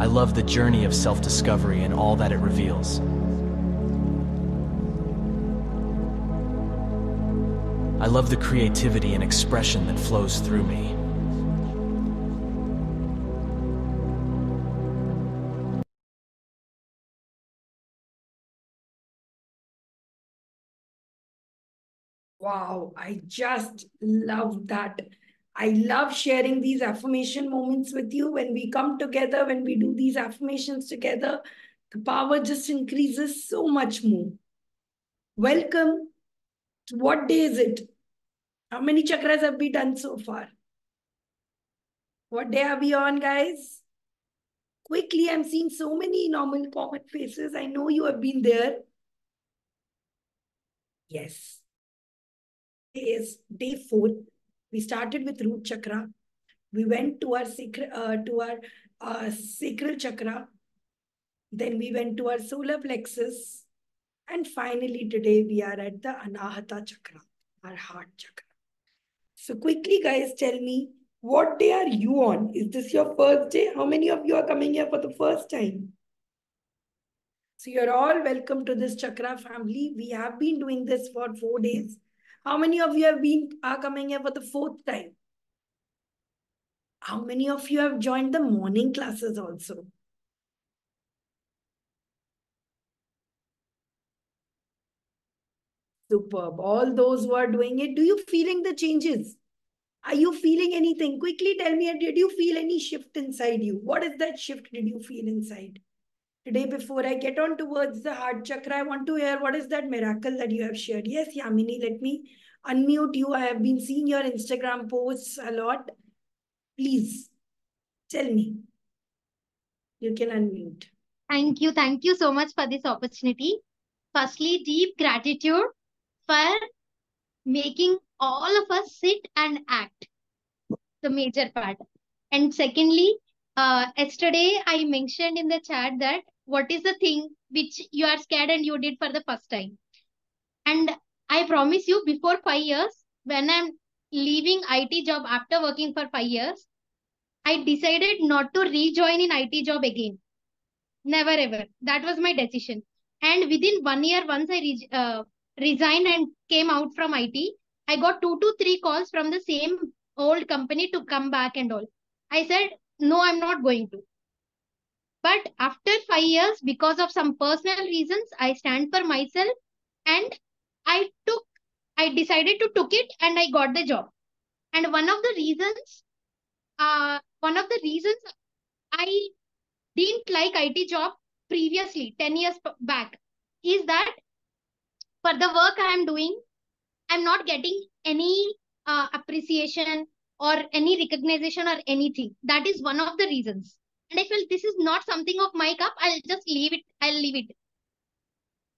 I love the journey of self-discovery and all that it reveals. I love the creativity and expression that flows through me. Wow, I just love that. I love sharing these affirmation moments with you. When we come together, when we do these affirmations together, the power just increases so much more. Welcome. What day is it? How many chakras have we done so far? What day are we on, guys? Quickly, I'm seeing so many normal common faces. I know you have been there. Yes. Today is day 4. We started with root chakra. We went to our sacral chakra. Then we went to our solar plexus. And finally, today we are at the Anahata chakra, our heart chakra. So quickly, guys, tell me, what day are you on? Is this your first day? How many of you are coming here for the first time? So you're all welcome to this chakra family. We have been doing this for 4 days. How many of you are coming here for the fourth time? How many of you have joined the morning classes also? Superb. All those who are doing it, do you feeling the changes? Are you feeling anything? Quickly tell me, did you feel any shift inside you? What is that shift did you feel inside? Today, before I get on towards the heart chakra, I want to hear what is that miracle that you have shared. Yes, Yamini, let me unmute you. I have been seeing your Instagram posts a lot. Please tell me. You can unmute. Thank you. Thank you so much for this opportunity. Firstly, deep gratitude for making all of us sit and act, the major part. And secondly, yesterday I mentioned in the chat that what is the thing which you are scared and you did for the first time. And I promise you, before 5 years, when I'm leaving IT job after working for 5 years, I decided not to rejoin in IT job again. Never ever. That was my decision. And within 1 year, once I resigned and came out from IT, I got 2 to 3 calls from the same old company to come back and all. I said, no, I'm not going to. But after 5 years, because of some personal reasons, I stand for myself and I took, I decided to took it and I got the job. And one of the reasons I didn't like IT job previously, 10 years back, is that for the work I am doing, I'm not getting any appreciation or any recognition or anything. That is one of the reasons. And I felt this is not something of my cup. I'll just leave it. I'll leave it.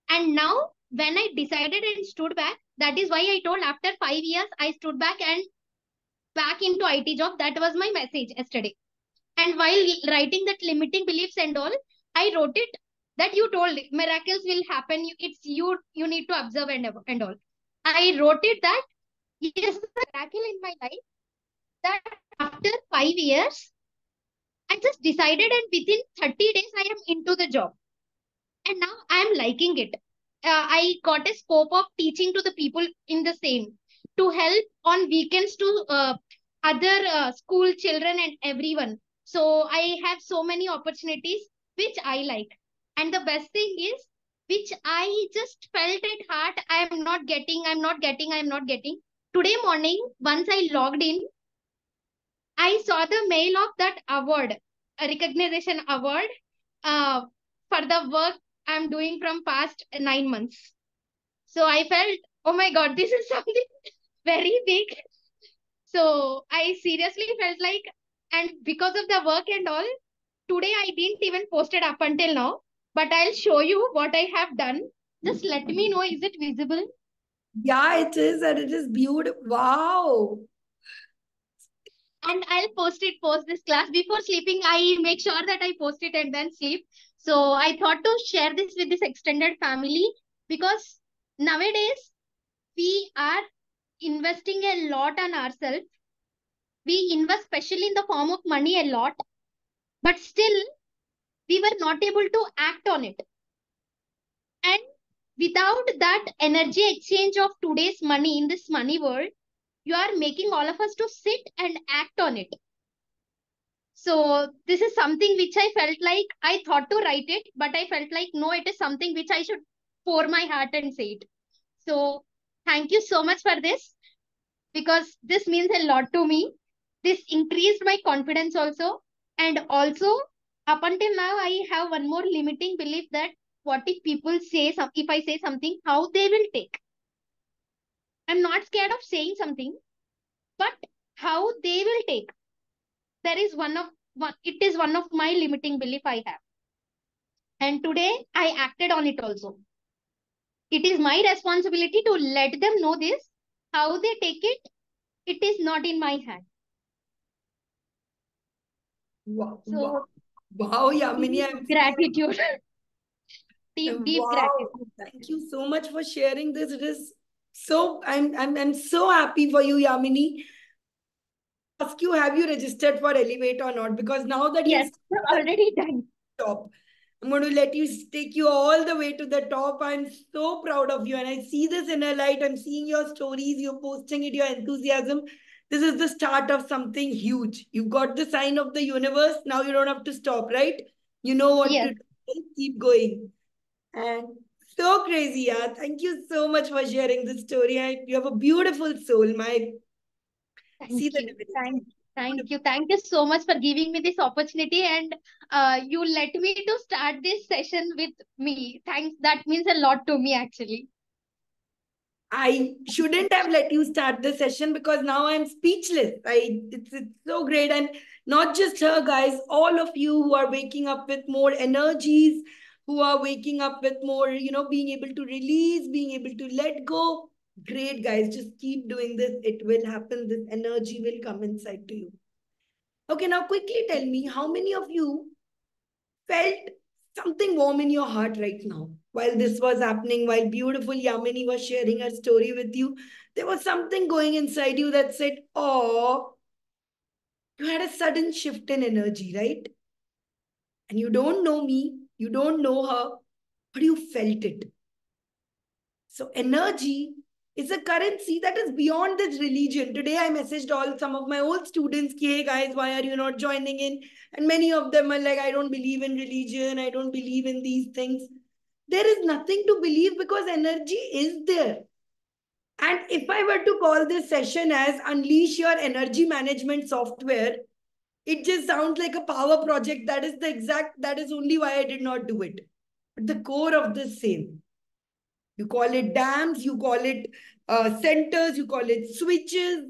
And now, when I decided and stood back, that is why I told after 5 years, I stood back and back into IT job. That was my message yesterday. And while writing that limiting beliefs and all, I wrote it that you told miracles will happen. It's you need to observe and all. I wrote it that yes, the miracle in my life that after 5 years, I just decided and within 30 days I am into the job. And now I am liking it. I got a scope of teaching to the people in the same to help on weekends to other school children and everyone. So I have so many opportunities which I like. And the best thing is, which I just felt at heart, I'm not getting. Today morning, once I logged in, I saw the mail of that award, a recognition award uh, for the work I'm doing from past 9 months. So I felt, oh my God, this is something very big. So I seriously felt like, and because of the work and all, today I didn't even post it up until now, but I'll show you what I have done. Just let me know, is it visible? Yeah, it is, and it is beautiful. Wow. And I'll post this class before sleeping. I make sure that I post it and then sleep. So I thought to share this with this extended family because nowadays we are investing a lot on ourselves. We invest especially in the form of money a lot, but still we were not able to act on it. And without that energy exchange of today's money in this money world, you are making all of us to sit and act on it. So this is something which I felt like I thought to write it, but I felt like no, it is something which I should pour my heart and say it. So thank you so much for this, because this means a lot to me. This increased my confidence also. And also, up until now, I have one more limiting belief that what if people say, if I say something, how they will take. I'm not scared of saying something, but how they will take. There is it is one of my limiting belief I have. And today I acted on it also. It is my responsibility to let them know this. How they take it, it is not in my hand. Wow, So, wow, Yamini, deep gratitude. Deep wow. gratitude. Thank you so much for sharing this. It is so I'm so happy for you, Yamini. Ask you, have you registered for Elevate or not? Because now that you've Yes, already done. top, I'm going to let you take you all the way to the top. I'm so proud of you. And I see this inner light. I'm seeing your stories. You're posting it, your enthusiasm. This is the start of something huge. You've got the sign of the universe. Now you don't have to stop, right? You know what Yes, to do. Keep going. And so crazy, yeah. Thank you so much for sharing this story. You have a beautiful soul. My thank see the you. divinity. Thank you. Thank you so much for giving me this opportunity, and you let me to start this session with me. Thanks. That means a lot to me actually. I shouldn't have let you start the session because now I'm speechless. It's so great. And not just her, guys, all of you who are waking up with more energies, who are waking up with more, being able to release, being able to let go. Great, guys. Just keep doing this. It will happen. This energy will come inside to you. Okay, now quickly tell me how many of you felt something warm in your heart right now while this was happening, while beautiful Yamini was sharing her story with you. There was something going inside you that said, oh, you had a sudden shift in energy, right? And you don't know me, you don't know her, but you felt it. So energy is a currency that is beyond this religion. Today I messaged all some of my old students, hey guys, why are you not joining in? And many of them are like, I don't believe in religion, I don't believe in these things. There is nothing to believe because energy is there. And if I were to call this session as Unleash Your Energy Management Software, it just sounds like a power project. That is only why I did not do it. But the core of the same. You call it dams, you call it centers, you call it switches,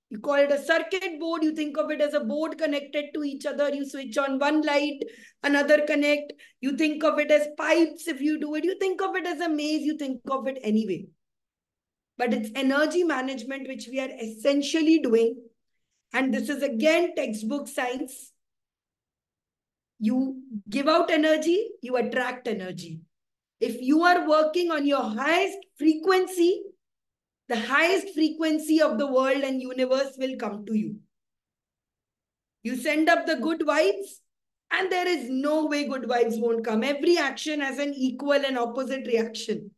you call it a circuit board. You think of it as a board connected to each other. You switch on one light, another connect. You think of it as pipes if you do it. You think of it as a maze. You think of it anyway. But it's energy management, which we are essentially doing. And this is again textbook science. You give out energy, you attract energy. If you are working on your highest frequency, the highest frequency of the world and universe will come to you. You send up the good vibes, and there is no way good vibes won't come. Every action has an equal and opposite reaction.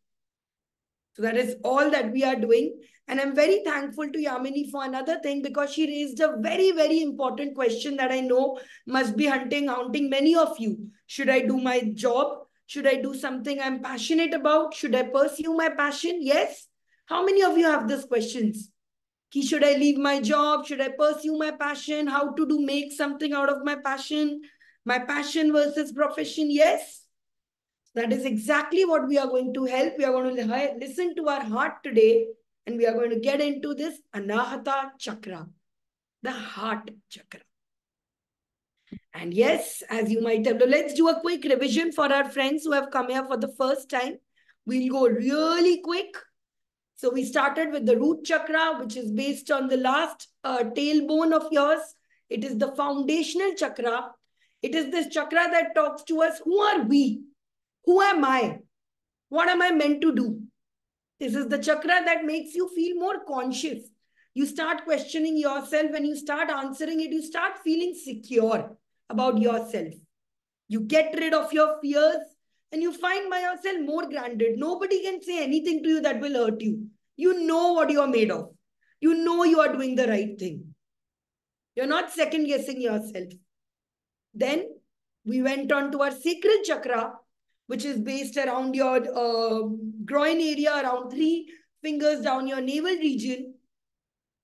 So that is all that we are doing. And I'm very thankful to Yamini for another thing because she raised a very, very important question that I know must be haunting many of you. Should I do my job? Should I do something I'm passionate about? Should I pursue my passion? Yes. How many of you have these questions? Should I leave my job? Should I pursue my passion? How to do make something out of my passion? My passion versus profession? Yes. That is exactly what we are going to help. We are going to listen to our heart today, and we are going to get into this Anahata Chakra, the heart chakra. And yes, as you might have, let's do a quick revision for our friends who have come here for the first time. We'll go really quick. So we started with the root chakra, which is based on the last tailbone of yours. It is the foundational chakra. It is this chakra that talks to us. Who are we? Who am I? What am I meant to do? This is the chakra that makes you feel more conscious. You start questioning yourself. When you start answering it, you start feeling secure about yourself. You get rid of your fears and you find by yourself more grounded. Nobody can say anything to you that will hurt you. You know what you are made of. You know you are doing the right thing. You're not second guessing yourself. Then we went on to our sacral chakra, which is based around your groin area, around 3 fingers down your navel region,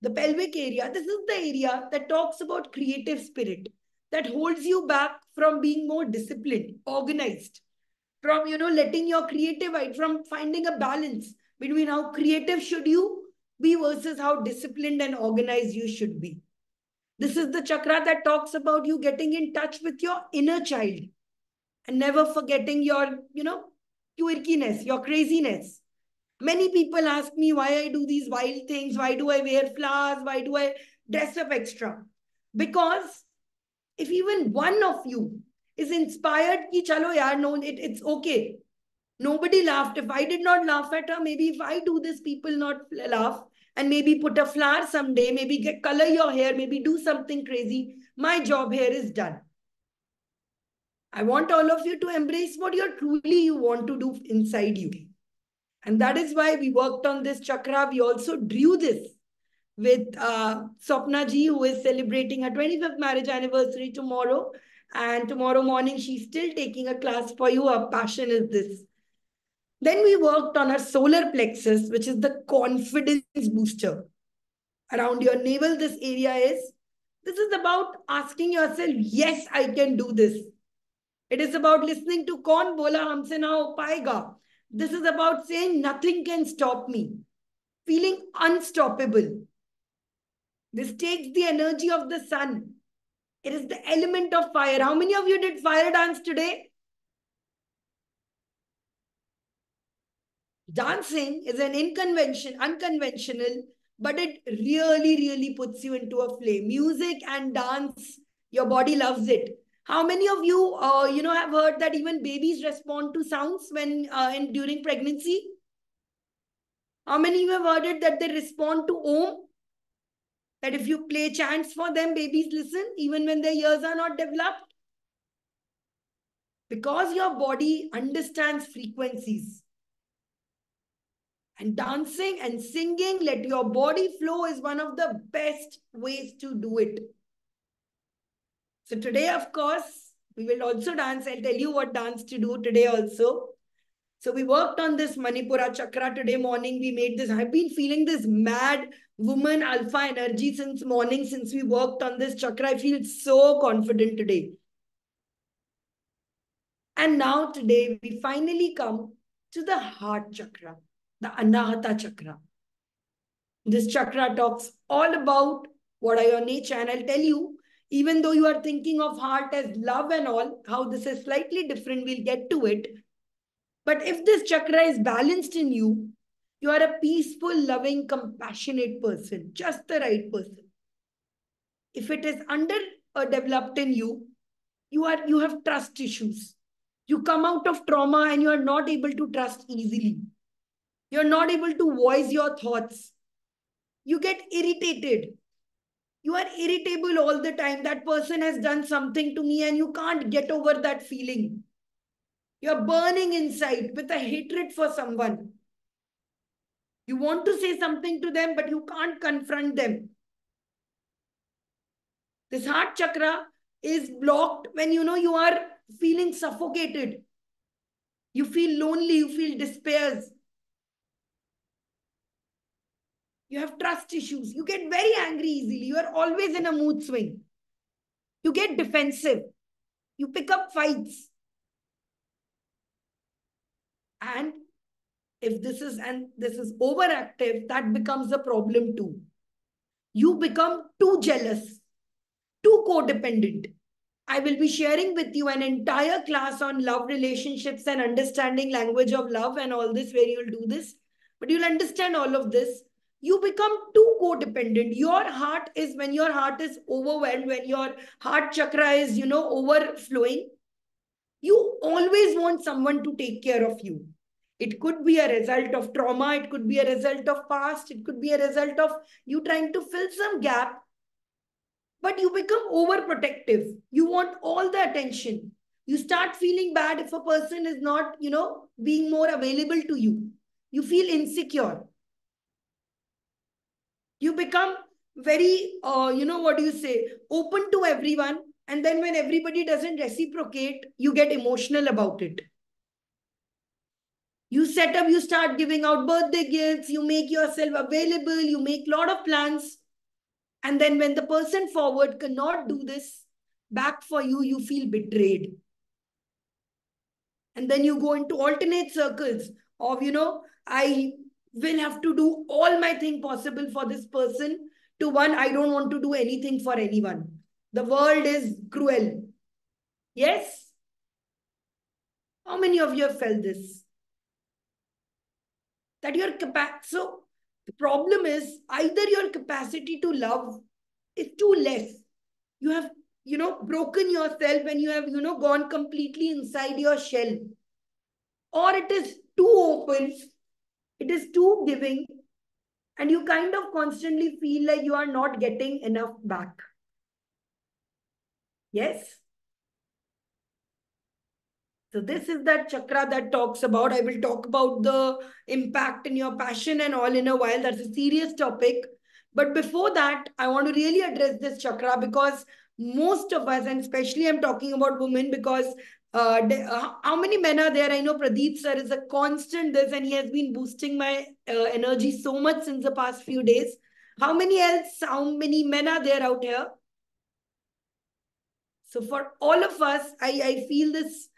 the pelvic area. This is the area that talks about creative spirit, that holds you back from being more disciplined, organized, from, letting your creative out, from finding a balance between how creative should you be versus how disciplined and organized you should be. This is the chakra that talks about you getting in touch with your inner child and never forgetting your, quirkiness, your craziness. Many people ask me why I do these wild things. Why do I wear flowers? Why do I dress up extra? Because if even one of you is inspired, ki chalo yaar, no, it's okay. Nobody laughed. If I did not laugh at her, maybe if I do this, people not laugh. And maybe put a flower someday, maybe color your hair, maybe do something crazy. My job here is done. I want all of you to embrace what you want to do inside you. And that is why we worked on this chakra. We also drew this with Swapna ji, who is celebrating her 25th marriage anniversary tomorrow. And tomorrow morning, she's still taking a class for you. Her passion is this. Then we worked on our solar plexus, which is the confidence booster. Around your navel, this is about asking yourself, yes, I can do this. It is about listening to Kaun Bola Humse Na Ho Payega. This is about saying nothing can stop me. Feeling unstoppable. This takes the energy of the sun. It is the element of fire. How many of you did fire dance today? Dancing is an unconventional, but it really, really puts you into a flame. Music and dance, your body loves it. How many of you, have heard that even babies respond to sounds when during pregnancy? How many of you have heard it that they respond to Om? That if you play chants for them, babies listen even when their ears are not developed? Because your body understands frequencies. And dancing and singing, let your body flow, is one of the best ways to do it. So today, of course, we will also dance. I'll tell you what dance to do today also. So we worked on this Manipura chakra today morning. We made this. I've been feeling this mad woman alpha energy since morning, since we worked on this chakra. I feel so confident today. And now today, we finally come to the heart chakra, the Anahata chakra. This chakra talks all about what are your nature. And I'll tell you, even though you are thinking of heart as love and all, how this is slightly different, we'll get to it. But if this chakra is balanced in you, you are a peaceful, loving, compassionate person, just the right person. If it is underdeveloped in you, you have trust issues. You come out of trauma and you are not able to trust easily. You're not able to voice your thoughts. You get irritated. You are irritable all the time. That person has done something to me and you can't get over that feeling. You're burning inside with a hatred for someone. You want to say something to them, but you can't confront them. This heart chakra is blocked when you are feeling suffocated. You feel lonely, you feel despair. You have trust issues. You get very angry easily. You are always in a mood swing. You get defensive. You pick up fights. And if this is overactive, that becomes a problem too. You become too jealous, too codependent. I will be sharing with you an entire class on love relationships and understanding language of love and all this, where you'll do this. But you'll understand all of this. You become too codependent. Your heart is, when your heart is overwhelmed, when your heart chakra is, overflowing, you always want someone to take care of you. It could be a result of trauma. It could be a result of past. It could be a result of you trying to fill some gap. But you become overprotective. You want all the attention. You start feeling bad if a person is not, being more available to you. You feel insecure. You become very, what do you say, open to everyone. And then when everybody doesn't reciprocate, you get emotional about it. You set up, you start giving out birthday gifts, you make yourself available, you make a lot of plans. And then when the person forward cannot do this back for you, you feel betrayed. And then you go into alternate circles of, I will have to do all my thing possible for this person, to one, I don't want to do anything for anyone. The world is cruel. Yes? How many of you have felt this? That your capacity, so the problem is either your capacity to love is too less. You have, broken yourself and you have, gone completely inside your shell. Or it is too open, it is too giving, and you kind of constantly feel like you are not getting enough back. Yes? So this is that chakra that talks about. I will talk about the impact in your passion and all in a while. That's a serious topic. But before that, I want to really address this chakra because most of us, and especially I'm talking about women, because how many men are there? I know Pradeep sir is a constant this, and he has been boosting my energy so much since the past few days. How many men are there out here? So for all of us, I feel this,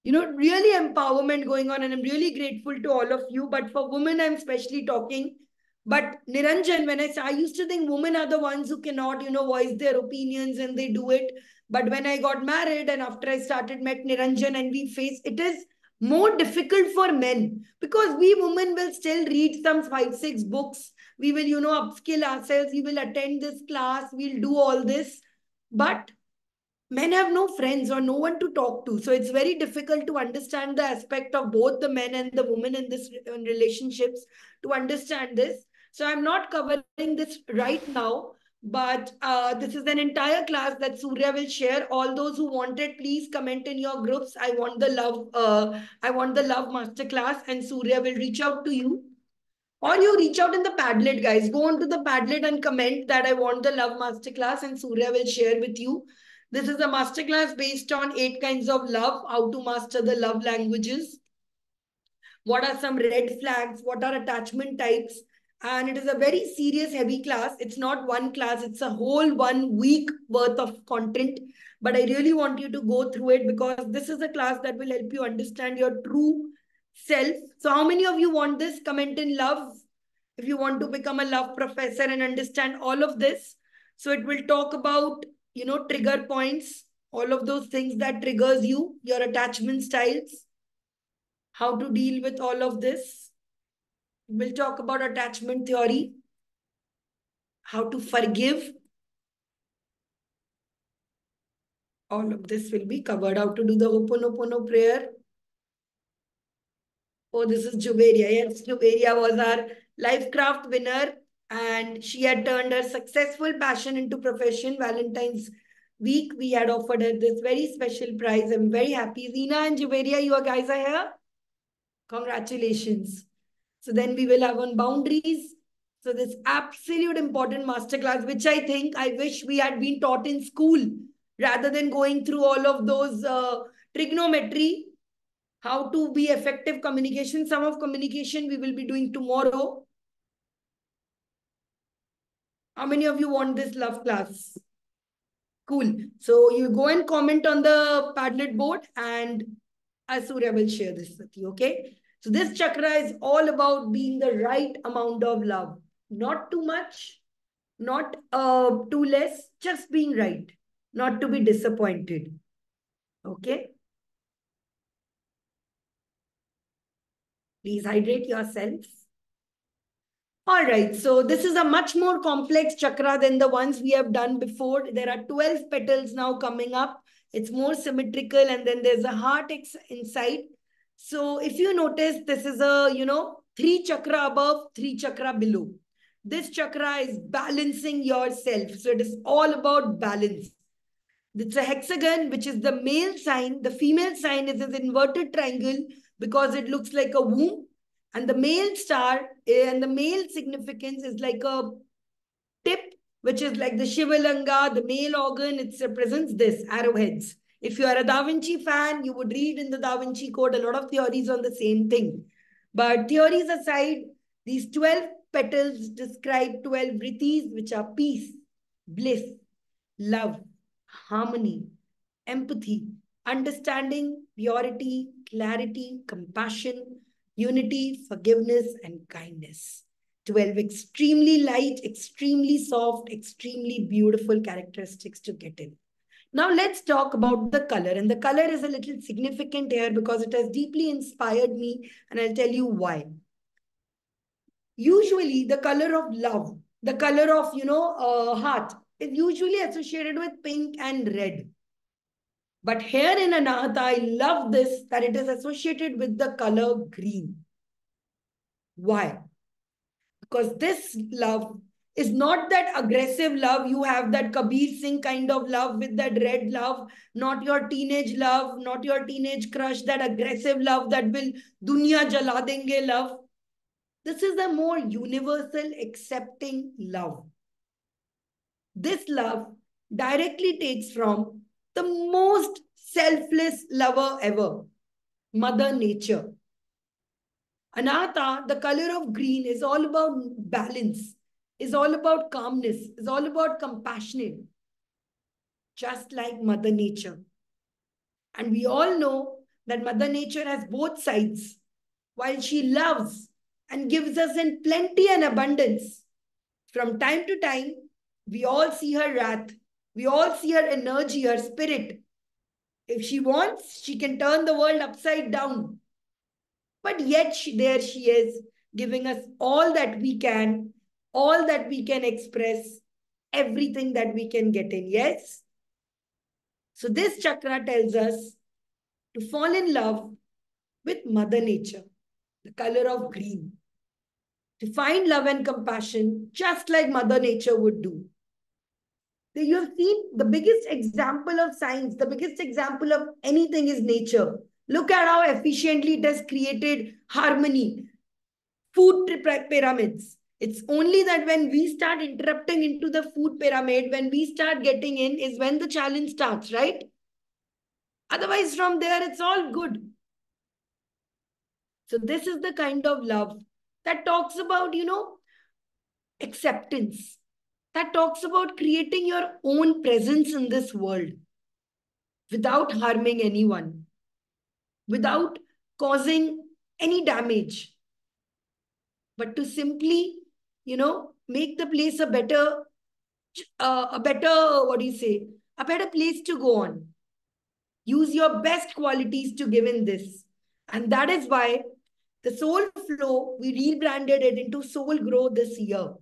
really empowerment going on, and I'm really grateful to all of you. But for women, I'm especially talking. But Niranjan, when I used to think women are the ones who cannot, voice their opinions and they do it. But when I got married and after I started met Niranjan and we face, it is more difficult for men because we women will still read some 5, 6 books. We will, upskill ourselves. We will attend this class. We'll do all this. But men have no friends or no one to talk to. So it's very difficult to understand the aspect of both the men and the women in this relationships to understand this. So I'm not covering this right now, but this is an entire class that Surya will share. All those who want it, please comment in your groups. I want the love. I want the love masterclass, and Surya will reach out to you. Or you reach out in the Padlet, guys. Go on to the Padlet and comment that I want the love masterclass, and Surya will share with you. This is a masterclass based on 8 kinds of love, how to master the love languages. What are some red flags? What are attachment types? And it is a very serious, heavy class. It's not one class. It's a whole 1 week worth of content. But I really want you to go through it because this is a class that will help you understand your true self. So how many of you want this? Comment in love if you want to become a love professor and understand all of this. So it will talk about, trigger points, all of those things that triggers you, your attachment styles, how to deal with all of this. We'll talk about attachment theory, how to forgive. All of this will be covered. How to do the Ho'oponopono prayer. Oh, this is Juveria. Yes, Juveria was our Lifecraft winner and she had turned her successful passion into profession. Valentine's week, we had offered her this very special prize. I'm very happy. Zina and Juveria, you guys are here. Congratulations. So then we will have on boundaries. So this absolute important masterclass, which I think I wish we had been taught in school rather than going through all of those trigonometry, how to be effective communication. Some of communication we will be doing tomorrow. How many of you want this love class? Cool. So you go and comment on the Padlet board and Surya will share this with you, okay? So this chakra is all about being the right amount of love. Not too much, not too less, just being right. Not to be disappointed, okay? Please hydrate yourselves. All right, so this is a much more complex chakra than the ones we have done before. There are 12 petals now coming up. It's more symmetrical and then there's a heart inside. So if you notice, this is a, 3 chakra above, 3 chakra below. This chakra is balancing yourself. So it is all about balance. It's a hexagon, which is the male sign. The female sign is an inverted triangle because it looks like a womb. And the male star and the male significance is like a tip, which is like the Shivalanga, the male organ. It represents this, arrowheads. If you are a Da Vinci fan, you would read in the Da Vinci Code a lot of theories on the same thing. But theories aside, these 12 petals describe 12 riddhis, which are peace, bliss, love, harmony, empathy, understanding, purity, clarity, compassion, unity, forgiveness, and kindness. 12 extremely light, extremely soft, extremely beautiful characteristics to get in. Now let's talk about the color. And the color is a little significant here because it has deeply inspired me, and I'll tell you why. Usually the color of love, the color of, heart, is usually associated with pink and red. But here in Anahata, I love this, that it is associated with the color green. Why? Because this love is not that aggressive love. You have that Kabir Singh kind of love with that red love, not your teenage love, not your teenage crush, that aggressive love that will dunya jala denge love. This is a more universal, accepting love. This love directly takes from the most selfless lover ever, Mother Nature. Anahata, the color of green, is all about balance, is all about calmness, is all about compassion, just like Mother Nature. And we all know that Mother Nature has both sides. While she loves and gives us in plenty and abundance, from time to time, we all see her wrath. We all see her energy, her spirit. If she wants, she can turn the world upside down. But yet there she is, giving us all that we can, all that we can express, everything that we can get in. Yes? So this chakra tells us to fall in love with Mother Nature, the color of green. To find love and compassion just like Mother Nature would do. You have seen the biggest example of science, the biggest example of anything is nature. Look at how efficiently it has created harmony, food pyramids. It's only that when we start interrupting into the food pyramid, when we start getting in, is when the challenge starts, right? Otherwise, from there, it's all good. So this is the kind of love that talks about, acceptance, that talks about creating your own presence in this world without harming anyone, without causing any damage, but to simply, make the place a better, what do you say, a better place to go on. Use your best qualities to give in this. And that is why the Soul Flow, we rebranded it into Soul Grow this year.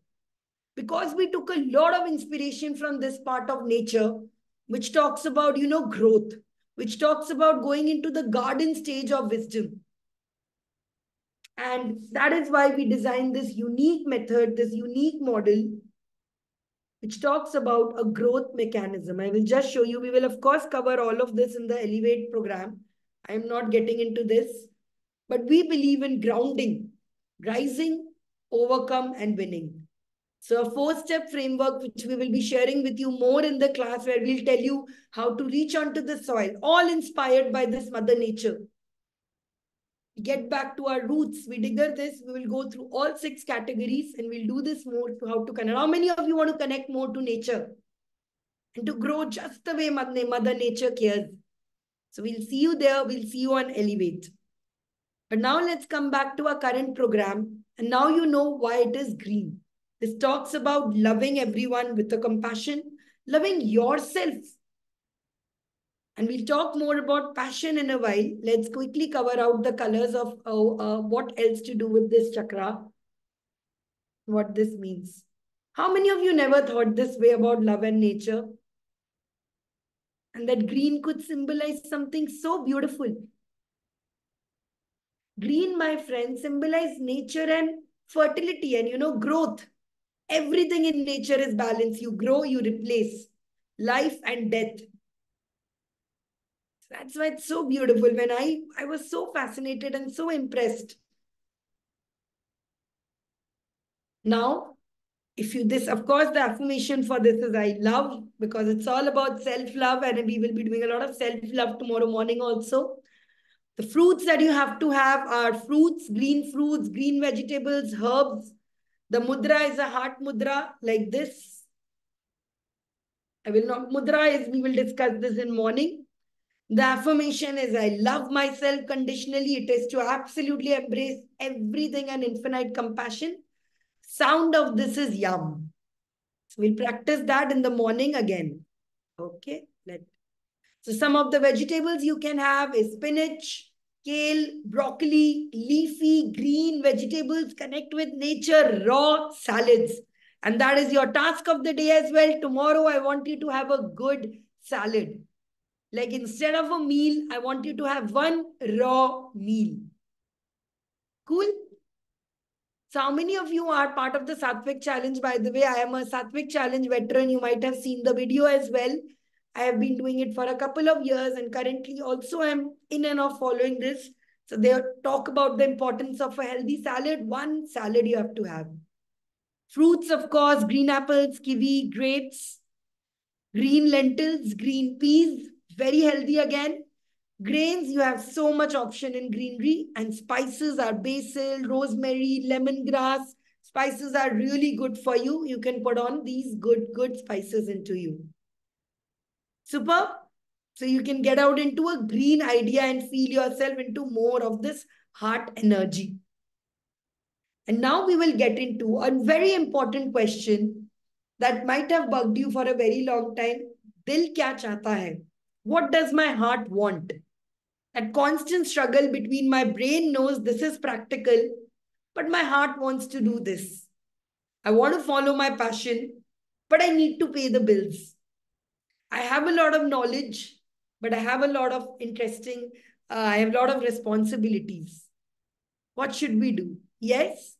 Because we took a lot of inspiration from this part of nature, which talks about, growth, which talks about going into the garden stage of wisdom. And that is why we designed this unique method, this unique model, which talks about a growth mechanism. I will just show you. We will, of course, cover all of this in the Elevate program. I am not getting into this. But we believe in grounding, rising, overcome, and winning. So a 4-step framework, which we will be sharing with you more in the class, where we'll tell you how to reach onto the soil, all inspired by this Mother Nature. Get back to our roots. We digger this. We will go through all 6 categories, and we'll do this more to how to connect. How many of you want to connect more to nature and to grow just the way Mother Nature cares? So we'll see you there. We'll see you on Elevate. But now let's come back to our current program. And now you know why it is green. This talks about loving everyone with a compassion, loving yourself. And we'll talk more about passion in a while. Let's quickly cover out the colors of what else to do with this chakra, what this means. How many of you never thought this way about love and nature? And that green could symbolize something so beautiful. Green, my friend, symbolizes nature and fertility and, growth. Everything in nature is balance. You grow, you replace. Life and death. That's why it's so beautiful. When I was so fascinated and so impressed. Now, if you, this, of course, the affirmation for this is I love, because it's all about self-love, and we will be doing a lot of self-love tomorrow morning also. The fruits that you have to have are fruits, green vegetables, herbs. The mudra is a heart mudra like this. I will not, mudra is, we will discuss this in morning. The affirmation is I love myself conditionally. It is to absolutely embrace everything and infinite compassion. Sound of this is yum. So we'll practice that in the morning again. Okay. So some of the vegetables you can have is spinach, kale, broccoli, leafy, green vegetables. Connect with nature, raw salads. And that is your task of the day as well. Tomorrow, I want you to have a good salad. Like instead of a meal, I want you to have one raw meal. Cool? So how many of you are part of the Sattvic Challenge? By the way, I am a Sattvic Challenge veteran. You might have seen the video as well. I have been doing it for a couple of years, and currently also I'm in and of following this. So they talk about the importance of a healthy salad. One salad you have to have. Fruits, of course, green apples, kiwi, grapes, green lentils, green peas, very healthy again. Grains, you have so much option in greenery, and spices are basil, rosemary, lemongrass. Spices are really good for you. You can put on these good spices into you. Super. So you can get out into a green idea and feel yourself into more of this heart energy. And now we will get into a very important question that might have bugged you for a very long time. Dil kya chahta hai? What does my heart want? That constant struggle between my brain knows this is practical, but my heart wants to do this. I want to follow my passion, but I need to pay the bills. I have a lot of knowledge, but I have a lot of I have a lot of responsibilities. What should we do? Yes?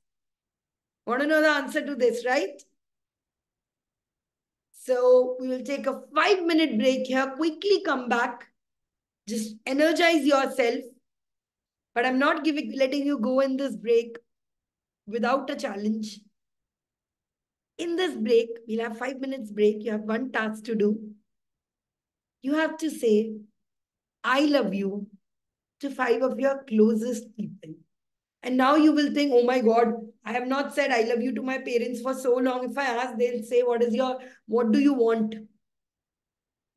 Want to know the answer to this, right? So we will take a 5-minute break here, quickly come back, just energize yourself. But I'm not letting you go in this break without a challenge. In this break, we'll have 5 minutes break. You have one task to do. You have to say, I love you to 5 of your closest people. And now you will think, oh my God, I have not said I love you to my parents for so long. If I ask, they'll say, what do you want?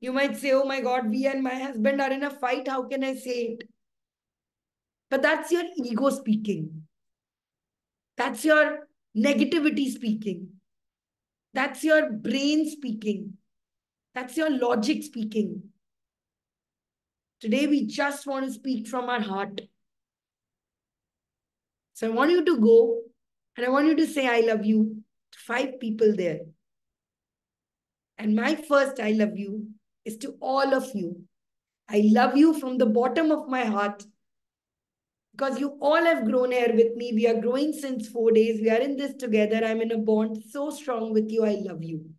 You might say, oh my God, we and my husband are in a fight. How can I say it? But that's your ego speaking. That's your negativity speaking. That's your brain speaking. That's your logic speaking. Today, we just want to speak from our heart. So I want you to go and I want you to say, I love you to 5 people there. And my first I love you is to all of you. I love you from the bottom of my heart because you all have grown here with me. We are growing since 4 days. We are in this together. I'm in a bond so strong with you. I love you.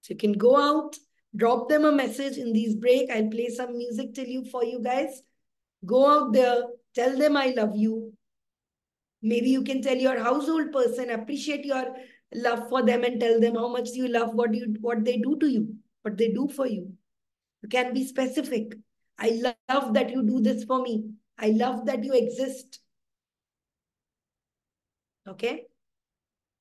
So you can go out, drop them a message in these break. I'll play some music for you guys. Go out there, tell them I love you. Maybe you can tell your household person, appreciate your love for them and tell them how much you love what they do to you, what they do for you. You can be specific. I love that you do this for me. I love that you exist. Okay?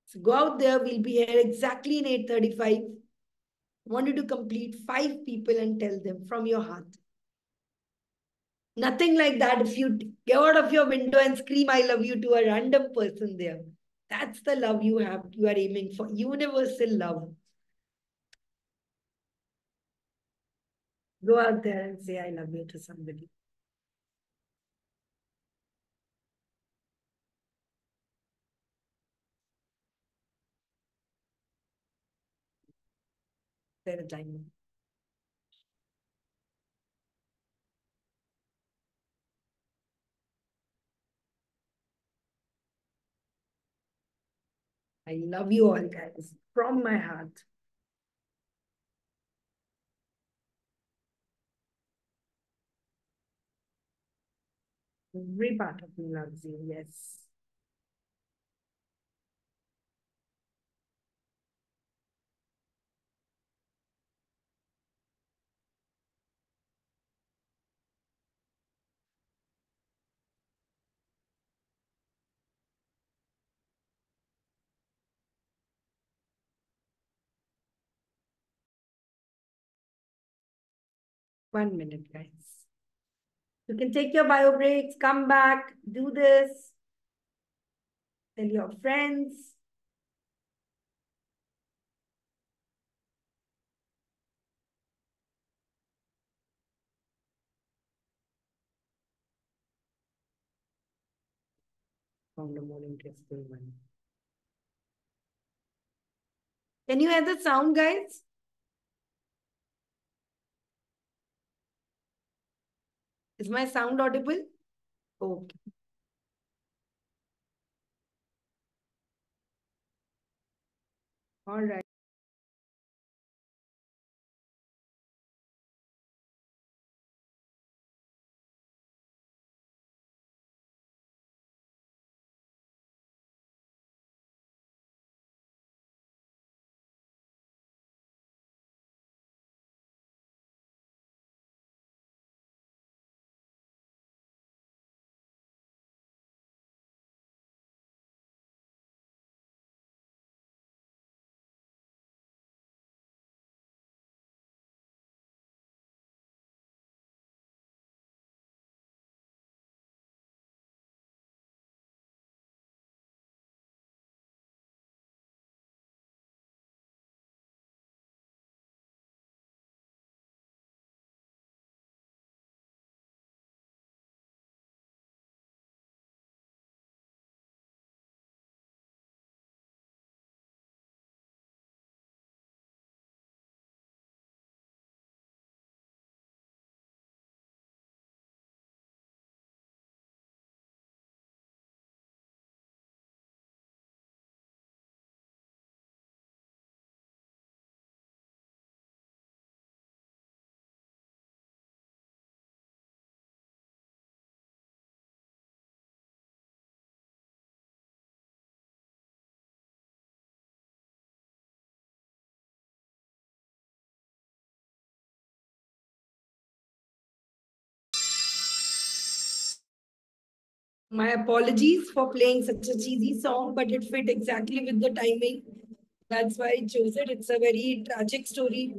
So go out there. We'll be here exactly in 8:35. I want you to complete 5 people and tell them from your heart. Nothing like that if you go out of your window and scream, I love you to a random person there. That's the love you are aiming for. Universal love. Go out there and say, I love you to somebody. Set a timer. I love you all, guys, from my heart. Every part of me loves you. Yes. One minute, guys. You can take your bio breaks, come back, do this, tell your friends. Found a more interesting one. Can you hear the sound, guys? Is my sound audible? Okay. All right. My apologies for playing such a cheesy song, but it fit exactly with the timing. That's why I chose it. It's a very tragic story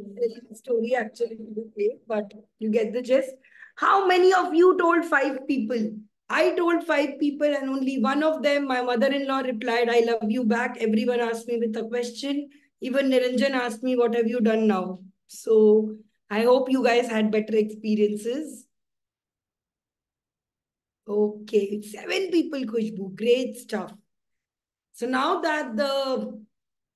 actually to play, but you get the gist. How many of you told five people? I told five people, and only one of them, my mother-in-law, replied, "I love you" back. Everyone asked me with a question. Even Niranjan asked me, "What have you done now?" So I hope you guys had better experiences. Okay, seven people, Khushbu. Great stuff. So now that the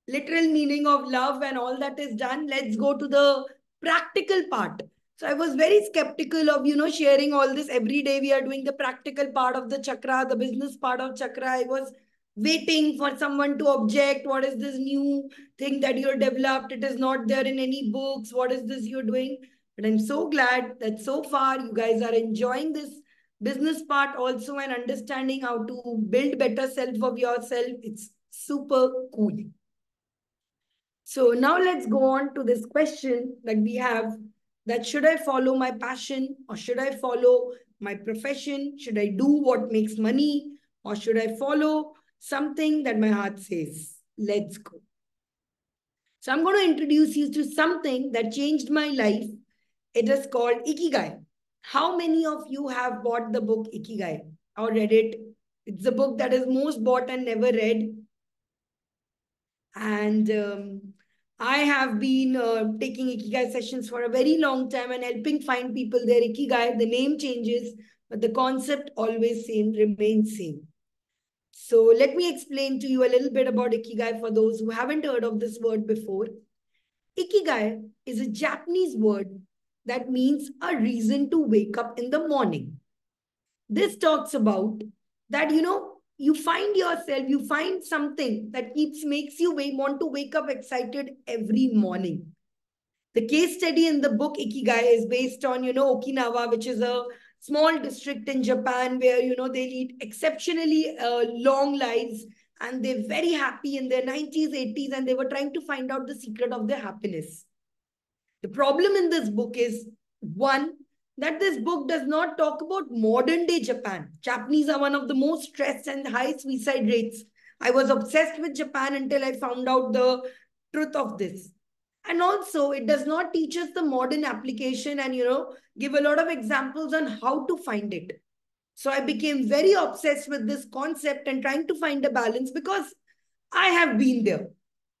literal meaning of love and all that is done, let's go to the practical part. So I was very skeptical of, sharing all this every day. We are doing the practical part of the chakra, the business part of chakra. I was waiting for someone to object. What is this new thing that you're developed? It is not there in any books. What is this you're doing? But I'm so glad that so far you guys are enjoying this business part also and understanding how to build better self of yourself. It's super cool. So now let's go on to this question that we have, that should I follow my passion or should I follow my profession? Should I do what makes money or should I follow something that my heart says? Let's go. So I'm going to introduce you to something that changed my life. It is called Ikigai. How many of you have bought the book Ikigai or read it? It's the book that is most bought and never read. And I have been taking Ikigai sessions for a very long time and helping find people their Ikigai. The name changes, but the concept always same, remains same. So let me explain to you a little bit about Ikigai for those who haven't heard of this word before. Ikigai is a Japanese word that means a reason to wake up in the morning. This talks about that, you find yourself, you find something that makes you want to wake up excited every morning. The case study in the book Ikigai is based on, Okinawa, which is a small district in Japan where, they lead exceptionally long lives and they're very happy in their 90s, 80s, and they were trying to find out the secret of their happiness. The problem in this book is, one, that this book does not talk about modern day Japan. Japanese are one of the most stressed and high suicide rates. I was obsessed with Japan until I found out the truth of this. And also, it does not teach us the modern application and, give a lot of examples on how to find it. So I became very obsessed with this concept and trying to find a balance because I have been there.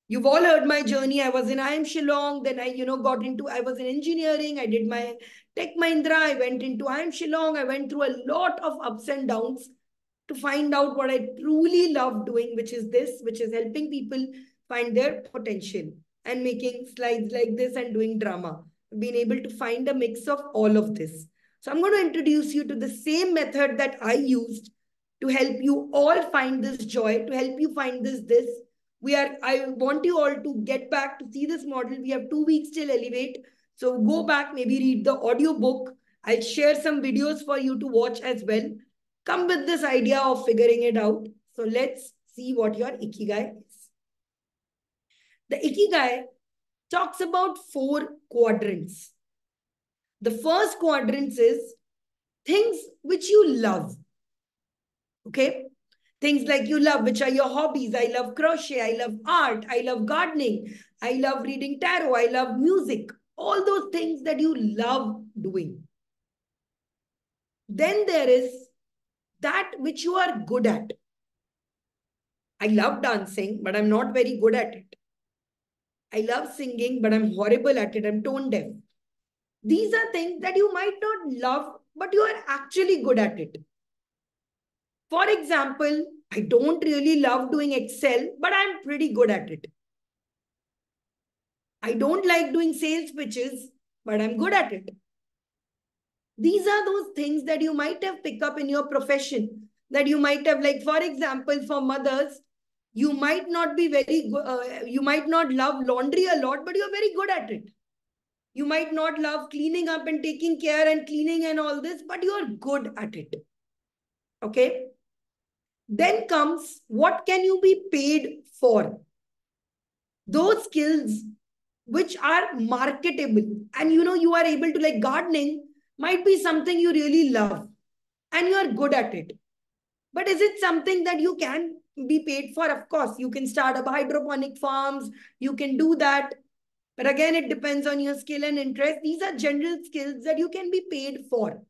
You've all heard my journey. I was in IIM Shillong. Then I was in engineering. I did my Tech Mahindra. I went into IIM Shillong. I went through a lot of ups and downs to find out what I truly love doing, which is this, which is helping people find their potential and making slides like this and doing drama. Being able to find a mix of all of this. So I'm going to introduce you to the same method that I used to help you all find this joy, to help you find this. I want you all to get back to see this model. We have 2 weeks till Elevate. So go back, maybe read the audio book. I'll share some videos for you to watch as well. Come with this idea of figuring it out. So let's see what your Ikigai is. The Ikigai talks about 4 quadrants. The first quadrant is things which you love. Okay? Things like you love, which are your hobbies. I love crochet. I love art. I love gardening. I love reading tarot. I love music. All those things that you love doing. Then there is that which you are good at. I love dancing, but I'm not very good at it. I love singing, but I'm horrible at it. I'm tone deaf. These are things that you might not love, but you are actually good at it. For example, I don't really love doing Excel, but I'm pretty good at it. I don't like doing sales pitches, but I'm good at it. These are those things that you might have picked up in your profession, that you might have, like, for example, for mothers, you might not be very good, you might not love laundry a lot, but you're very good at it. You might not love cleaning up and taking care and cleaning and all this, but you're good at it. Okay? Then comes, what can you be paid for? Those skills which are marketable and you are able to, like gardening might be something you really love and you are good at it. But is it something that you can be paid for? Of course, you can start up hydroponic farms. You can do that. But again, it depends on your skill and interest. These are general skills that you can be paid for.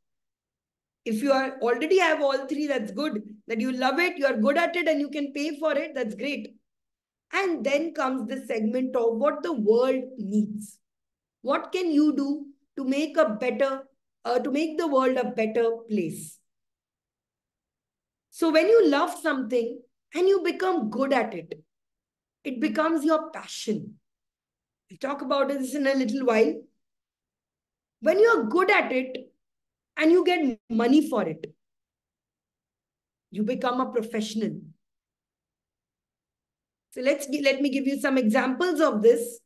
If you are already have all 3, that's good. That you love it, you are good at it, and you can pay for it, that's great. And then comes the segment of what the world needs. What can you do to make the world a better place? So when you love something and you become good at it, it becomes your passion. We'll talk about this in a little while. When you're good at it and you get money for it, you become a professional. So let me give you some examples of this.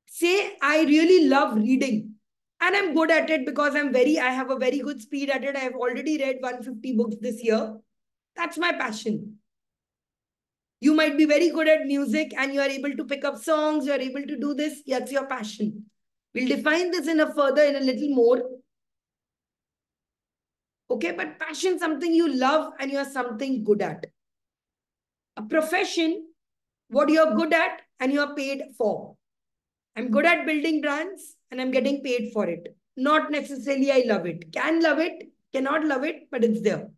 Say I really love reading and I'm good at it because I have a very good speed at it. I have already read 150 books this year. That's my passion. You might be very good at music and you are able to pick up songs. You are able to do this. That's your passion. We'll define this in a little more. Okay, but passion, something you love and you're something good at. A profession, what you're good at and you're paid for. I'm good at building brands and I'm getting paid for it. Not necessarily I love it. Can love it, cannot love it, but it's there.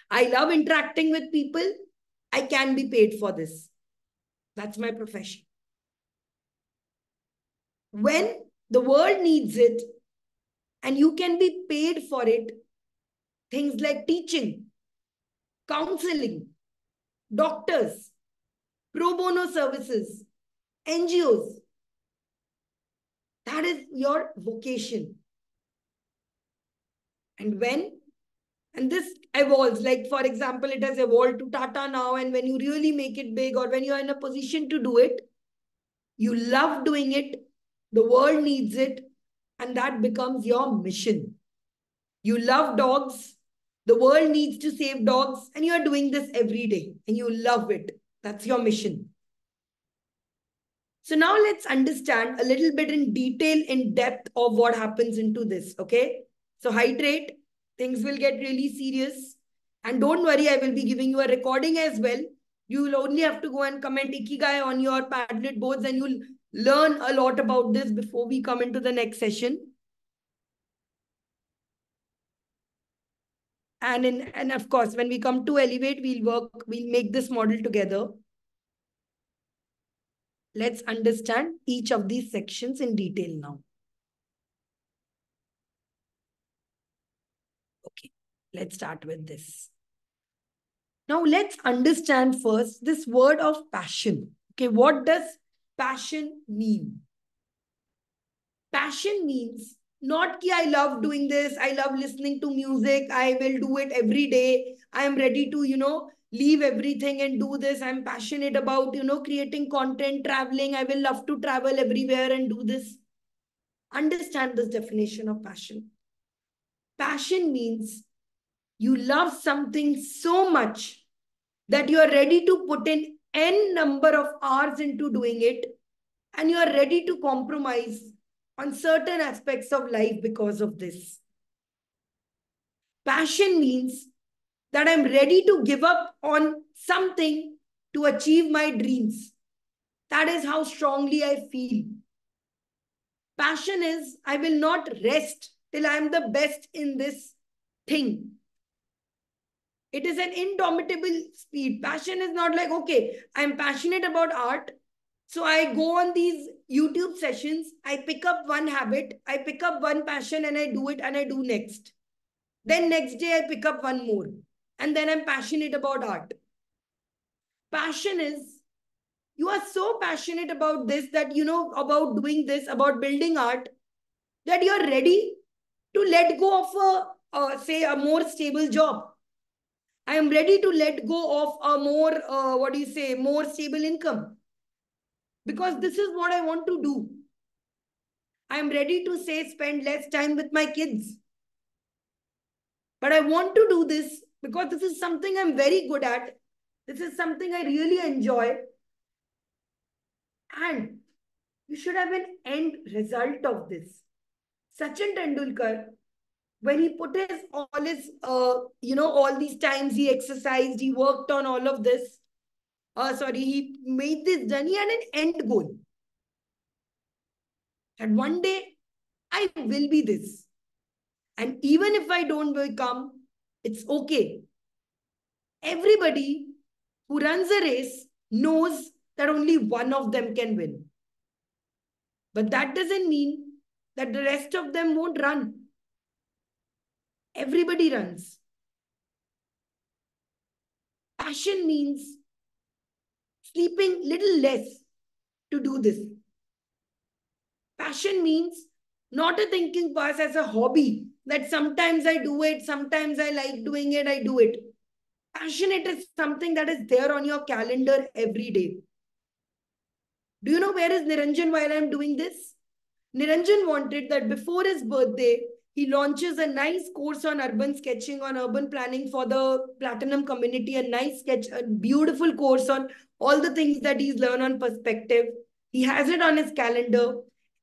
I love interacting with people. I can be paid for this. That's my profession. When the world needs it and you can be paid for it, things like teaching, counseling, doctors, pro bono services, NGOs, that is your vocation. And this evolves, like for example, it has evolved to Tata now, and when you really make it big or when you're in a position to do it, you love doing it, the world needs it, and that becomes your mission. You love dogs. The world needs to save dogs, and you are doing this every day, and you love it. That's your mission. So now let's understand a little bit in detail, in depth of what happens into this, okay? So hydrate, things will get really serious. And don't worry, I will be giving you a recording as well. You will only have to go and comment Ikigai on your Padlet boards and you'll learn a lot about this before we come into the next session. And of course, when we come to Elevate, we'll make this model together. Let's understand each of these sections in detail now. Okay, let's start with this. Now let's understand first this word of passion. Okay, what does passion mean? Passion means not ki I love doing this, I love listening to music, I will do it every day, I am ready to, leave everything and do this. I'm passionate about, creating content, traveling. I will love to travel everywhere and do this. Understand this definition of passion. Passion means you love something so much that you are ready to put in n number of hours into doing it, and you are ready to compromise on certain aspects of life because of this. Passion means that I'm ready to give up on something to achieve my dreams. That is how strongly I feel. Passion is, I will not rest till I am the best in this thing. It is an indomitable speed. Passion is not like, okay, I'm passionate about art. So I go on these YouTube sessions. I pick up one habit. I pick up one passion and I do it and I do next. Then next day I pick up one more. And then I'm passionate about art. Passion is, you are so passionate about this that about doing this, about building art, that you're ready to let go of say a more stable job. I am ready to let go of a more, more stable income. Because this is what I want to do. I am ready to say spend less time with my kids. But I want to do this because this is something I'm very good at. This is something I really enjoy. And you should have an end result of this. Sachin Tendulkar, when he put his all these times he exercised, he worked on all of this. He made this journey and an end goal. And one day, I will be this. And even if I don't become, it's okay. Everybody who runs a race knows that only one of them can win. But that doesn't mean that the rest of them won't run. Everybody runs. Passion means sleeping little less to do this. Passion means not a thinking pass as a hobby, that sometimes I do it, sometimes I like doing it, I do it. Passionate is something that is there on your calendar every day. Do you know where is Niranjan while I'm doing this? Niranjan wanted that before his birthday, he launches a nice course on urban sketching, on urban planning for the Platinum community, a nice sketch, a beautiful course on all the things that he's learned on perspective. He has it on his calendar.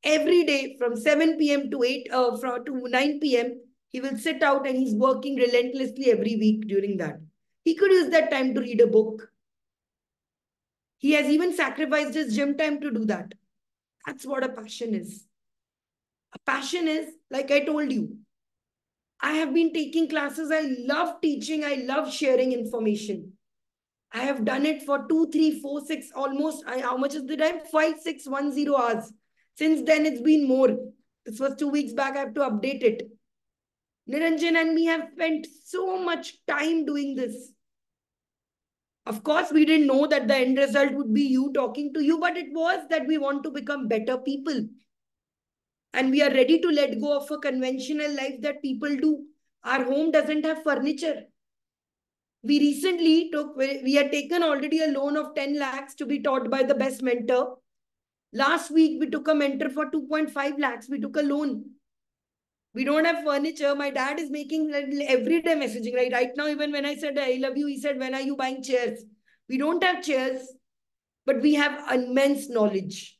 Every day from 7 p.m. to 9 p.m., he will sit out and he's working relentlessly every week during that. He could use that time to read a book. He has even sacrificed his gym time to do that. That's what a passion is. A passion is, like I told you, I have been taking classes. I love teaching. I love sharing information. I have done it for 2, 3, 4, 6, almost, how much is the time? 5, 6, 1, 0 hours. Since then, it's been more. This was 2 weeks back. I have to update it. Niranjan and me have spent so much time doing this. Of course, we didn't know that the end result would be you talking to you, but it was that we want to become better people. And we are ready to let go of a conventional life that people do. Our home doesn't have furniture. We recently we had taken already a loan of 10 lakhs to be taught by the best mentor. Last week, we took a mentor for 2.5 lakhs. We took a loan. We don't have furniture. My dad is making everyday messaging. Right now, even when I said I love you, he said, when are you buying chairs? We don't have chairs, but we have immense knowledge.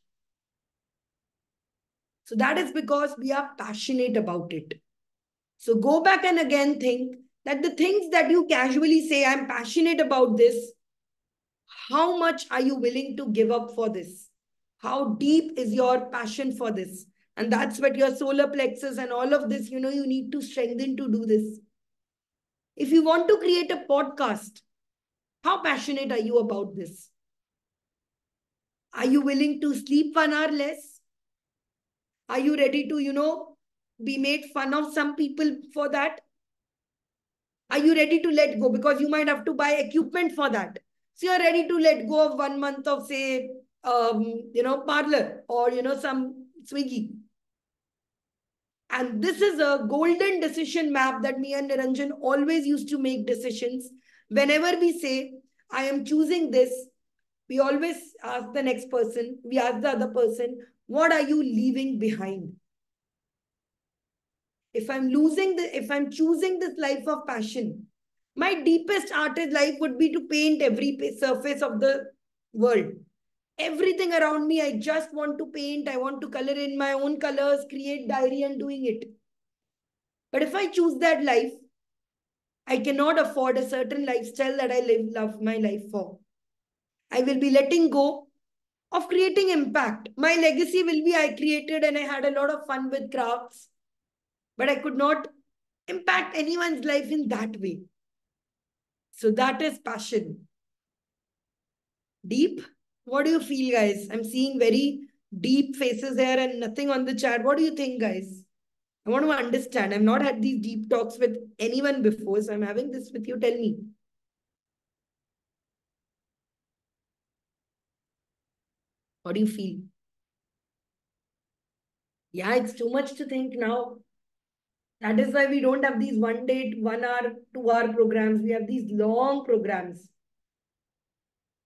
So that is because we are passionate about it. So go back and again think that the things that you casually say, I'm passionate about this, how much are you willing to give up for this? How deep is your passion for this? And that's what your solar plexus and all of this, you need to strengthen to do this. If you want to create a podcast, how passionate are you about this? Are you willing to sleep 1 hour less? Are you ready to, be made fun of some people for that? Are you ready to let go? Because you might have to buy equipment for that. So you're ready to let go of 1 month of, say, parlor or, some Swiggy. And this is a golden decision map that me and Niranjan always used to make decisions. Whenever we say, I am choosing this, we always ask the next person, we ask the other person, what are you leaving behind? If I'm choosing this life of passion, my deepest artist life would be to paint every surface of the world. Everything around me, I just want to paint. I want to color in my own colors, create diary and doing it. But if I choose that life, I cannot afford a certain lifestyle that I love my life for. I will be letting go of creating impact. My legacy will be I created and I had a lot of fun with crafts, but I could not impact anyone's life in that way. So that is passion. Deep? What do you feel, guys? I'm seeing very deep faces here and nothing on the chat. What do you think, guys? I want to understand. I've not had these deep talks with anyone before, so I'm having this with you. Tell me. What do you feel? Yeah, it's too much to think now. That is why we don't have these 1 day, 1 hour, 2 hour programs. We have these long programs.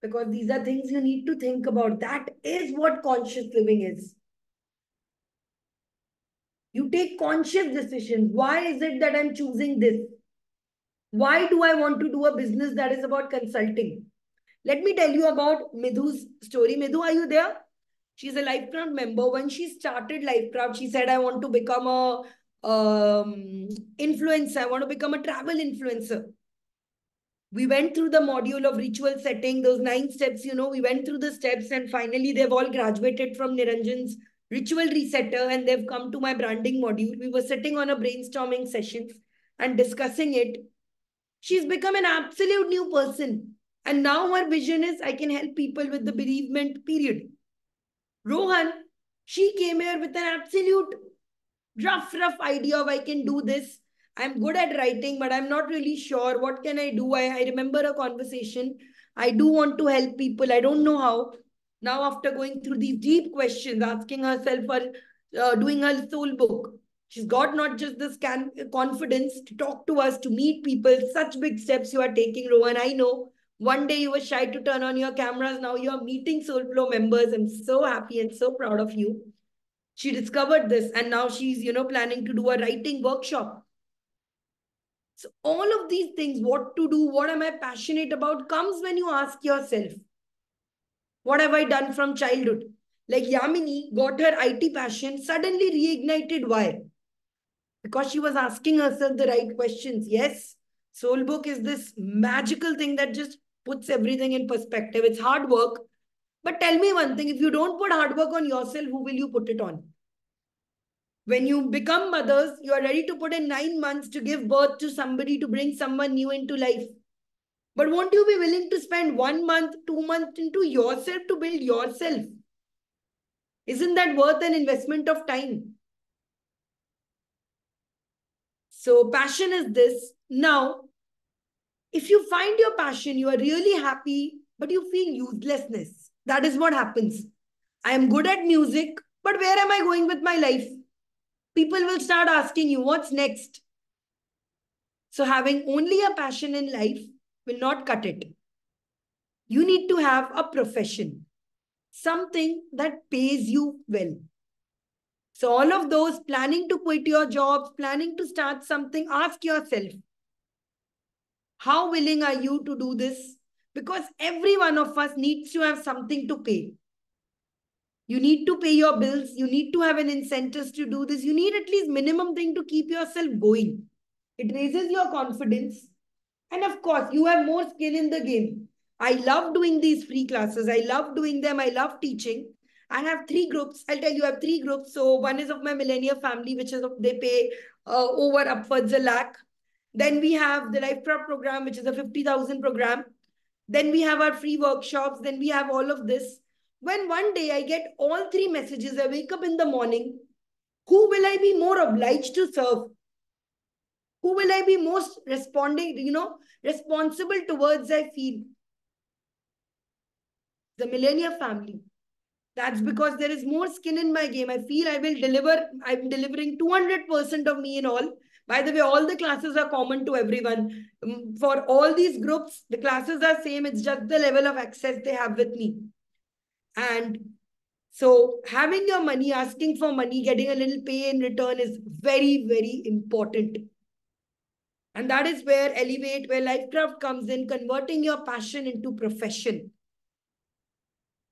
Because these are things you need to think about. That is what conscious living is. You take conscious decisions. Why is it that I'm choosing this? Why do I want to do a business that is about consulting? Let me tell you about Midhu's story. Midhu, are you there? She's a Lifecraft member. When she started Lifecraft, she said, I want to become a influencer. I want to become a travel influencer. We went through the module of ritual setting, those 9 steps, we went through the steps and finally they've all graduated from Niranjan's ritual resetter and they've come to my branding module. We were sitting on a brainstorming sessions and discussing it. She's become an absolute new person. And now her vision is I can help people with the bereavement period. Rohan, she came here with an absolute rough idea of I can do this. I'm good at writing, but I'm not really sure. What can I do? I remember a conversation. I do want to help people. I don't know how. Now, after going through these deep questions, asking herself for doing her soul book, she's got not just this confidence to talk to us, to meet people. Such big steps you are taking, Rohan. I know one day you were shy to turn on your cameras. Now you're meeting Soul Flow members. I'm so happy and so proud of you. She discovered this and now she's, planning to do a writing workshop. So all of these things, what to do, what am I passionate about, comes when you ask yourself, what have I done from childhood? Like Yamini got her IT passion, suddenly reignited. Why? Because she was asking herself the right questions. Yes, Soul Book is this magical thing that just puts everything in perspective. It's hard work. But tell me one thing, if you don't put hard work on yourself, who will you put it on? When you become mothers, you are ready to put in 9 months to give birth to somebody, to bring someone new into life. But won't you be willing to spend 1 month, 2 months into yourself to build yourself? Isn't that worth an investment of time? So passion is this. Now, if you find your passion, you are really happy, but you feel uselessness. That is what happens. I am good at music, but where am I going with my life? People will start asking you, what's next? So having only a passion in life will not cut it. You need to have a profession, something that pays you well. So all of those planning to quit your jobs, planning to start something, ask yourself, how willing are you to do this? Because every one of us needs to have something to pay. You need to pay your bills. You need to have an incentive to do this. You need at least minimum thing to keep yourself going. It raises your confidence. And of course, you have more skin in the game. I love doing these free classes. I love doing them. I love teaching. I have 3 groups. I'll tell you, I have 3 groups. So one is of my millennial family, which is they pay over upwards a lakh. Then we have the Life Prep program, which is a 50,000 program. Then we have our free workshops. Then we have all of this. When one day I get all 3 messages, I wake up in the morning, who will I be more obliged to serve? Who will I be most responsible towards, I feel? The millennial family. That's because there is more skin in my game. I feel I will deliver. I'm delivering 200% of me in all. By the way, all the classes are common to everyone. For all these groups, the classes are same. It's just the level of access they have with me. And so having your money, asking for money, getting a little pay in return is very, very important. And that is where Elevate, where Lifecraft comes in, converting your passion into profession.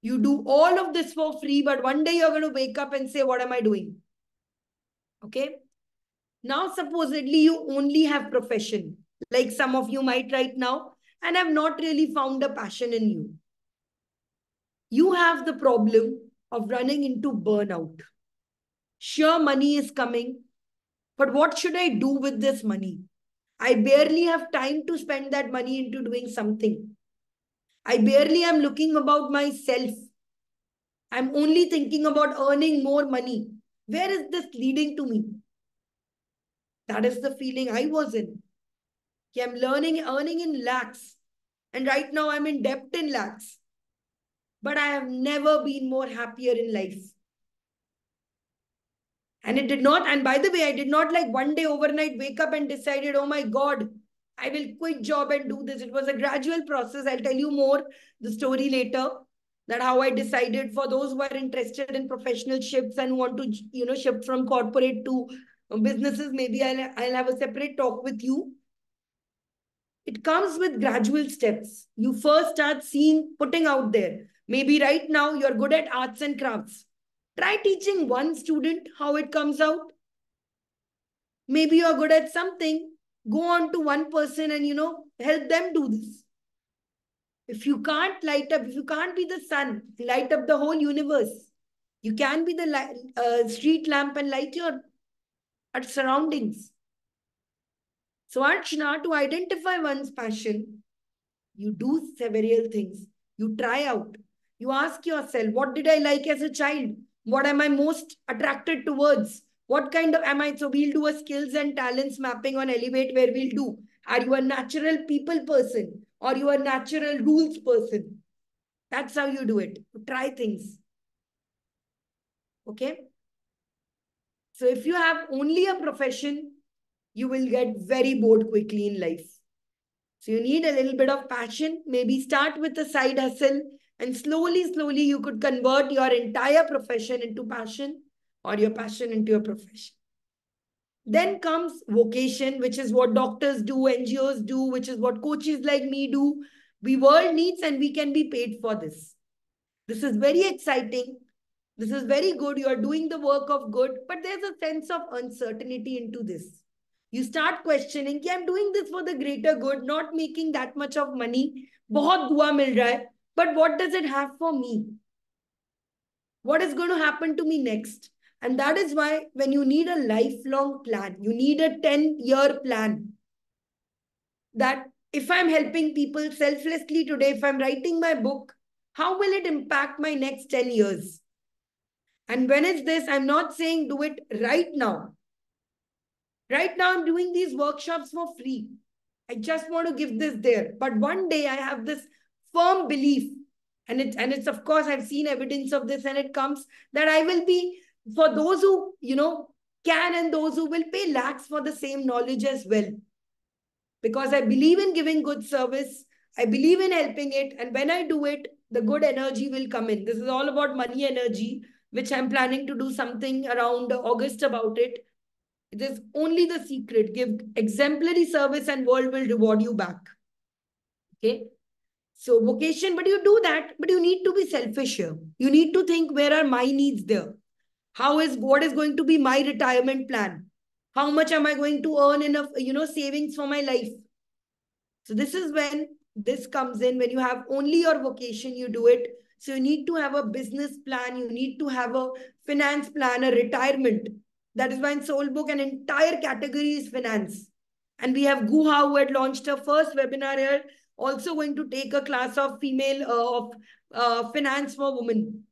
You do all of this for free, but one day you're going to wake up and say, what am I doing? Okay. Now, supposedly you only have profession, like some of you might right now, and have not really found a passion in you. You have the problem of running into burnout. Sure, money is coming, but what should I do with this money? I barely have time to spend that money into doing something. I barely am looking about myself. I'm only thinking about earning more money. Where is this leading to me? That is the feeling I was in. I'm earning in lakhs. And right now I'm in debt in lakhs. But I have never been more happier in life. And it did not, and by the way, I did not like one day overnight wake up and decided, oh my God, I will quit job and do this. It was a gradual process. I'll tell you more the story later, that how I decided. For those who are interested in professional shifts and want to, shift from corporate to businesses, maybe I'll have a separate talk with you. It comes with gradual steps. You first start putting out there. Maybe right now you're good at arts and crafts. Try teaching one student how it comes out. Maybe you're good at something. Go on to one person and, help them do this. If you can't if you can't be the sun, light up the whole universe, you can be the street lamp and light your surroundings. So Archana, to identify one's passion, you do several things. You try out. You ask yourself, what did I like as a child? What am I most attracted towards? What kind of am I? So we'll do a skills and talents mapping on Elevate where we'll do. Are you a natural people person or you a natural rules person? That's how you do it. Try things. Okay. So if you have only a profession, you will get very bored quickly in life. So you need a little bit of passion. Maybe start with a side hustle and slowly you could convert your entire profession into passion or your passion into your profession. Then comes vocation, which is what doctors do, NGOs do, which is what coaches like me do. We world needs and we can be paid for this. This is very exciting. This is very good. You are doing the work of good, but there's a sense of uncertainty into this. You start questioning, I'm doing this for the greater good, not making that much of money. बहुत दुआ मिल रहा है, but what does it have for me? What is going to happen to me next? And that is why when you need a lifelong plan, you need a 10-year plan. That if I'm helping people selflessly today, if I'm writing my book, how will it impact my next 10 years? And when it's this, I'm not saying do it right now. Right now, I'm doing these workshops for free. I just want to give this there. But one day I have this firm belief, and it's of course, I've seen evidence of this, and it comes that I will be, for those who, can and those who will pay lakhs for the same knowledge as well. Because I believe in giving good service. I believe in helping it. And when I do it, the good energy will come in. This is all about money energy. which I'm planning to do something around August about it. It is only the secret. Give exemplary service and world will reward you back. Okay. So vocation, but you do that, but you need to be selfish here. You need to think, where are my needs there? What is going to be my retirement plan? How much am I going to earn enough, savings for my life? So this is when this comes in. When you have only your vocation, you do it. So you need to have a business plan. You need to have a finance plan, a retirement. That is why in Soul Book, an entire category is finance. And we have Guha, who had launched her first webinar here, also going to take a class of finance for women.